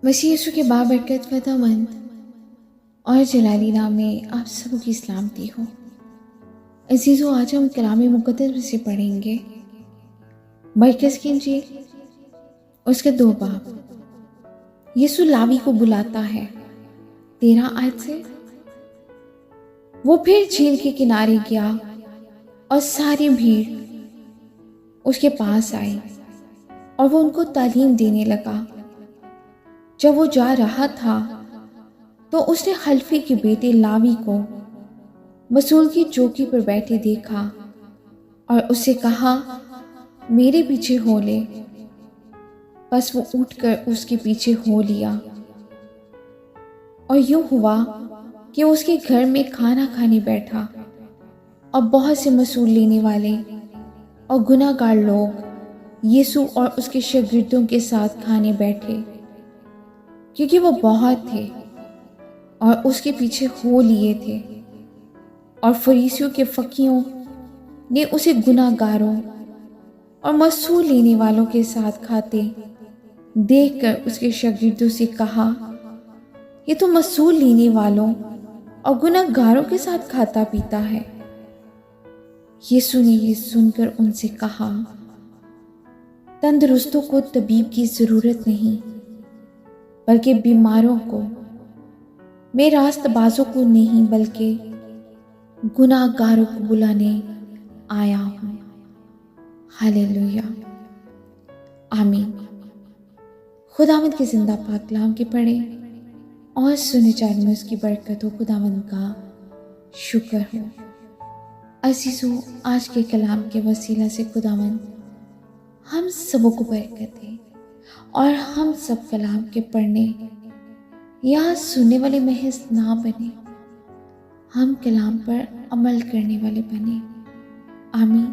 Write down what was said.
مسیح یسوع کے بابرکت فتح مند اور جلالی نام میں آپ سب کی سلامتی ہو۔ عزیزو، آج ہم کلام مقدس میں سے پڑھیں گے مرکز کی انجیل اس کے 2 باب۔ یسوع لاوی کو بلاتا ہے 13 آیت سے۔ وہ پھر جھیل کے کنارے گیا اور ساری بھیڑ اس کے پاس آئی اور وہ ان کو تعلیم دینے لگا۔ جب وہ جا رہا تھا تو اس نے خلفی کے بیٹے لاوی کو مسول کی چوکی پر بیٹھے دیکھا اور اس سے کہا، میرے پیچھے ہو لے۔ بس وہ اٹھ کر اس کے پیچھے ہو لیا، اور یوں ہوا کہ اس کے گھر میں کھانا کھانے بیٹھا، اور بہت سے مسول لینے والے اور گناہ گار لوگ یسوع اور اس کے شاگردوں کے ساتھ کھانے بیٹھے، کیونکہ وہ بہت تھے اور اس کے پیچھے ہو لیے تھے۔ اور فریسیوں کے فقیہوں نے اسے گناہ گاروں اور مسول لینے والوں کے ساتھ کھاتے دیکھ کر اس کے شاگردوں سے کہا، یہ تو مسول لینے والوں اور گناہ گاروں کے ساتھ کھاتا پیتا ہے۔ یسوع نے یہ سن کر ان سے کہا، تندرستوں کو طبیب کی ضرورت نہیں، بلکہ بیماروں کو۔ میں راست بازوں کو نہیں بلکہ گناہ گاروں کو بلانے آیا ہوں۔ ہاللیلویا، آمین۔ خداوند کے زندہ پاک کلام کے پڑھیں اور سنے جانے میں اس کی برکت ہو۔ خداوند کا شکر ہو۔ عزیزو، آج کے کلام کے وسیلہ سے خداوند ہم سبوں کو برکت دے اور ہم سب کلام کے پڑھنے یا سننے والے محض نہ بنے، ہم کلام پر عمل کرنے والے بنے۔ آمین۔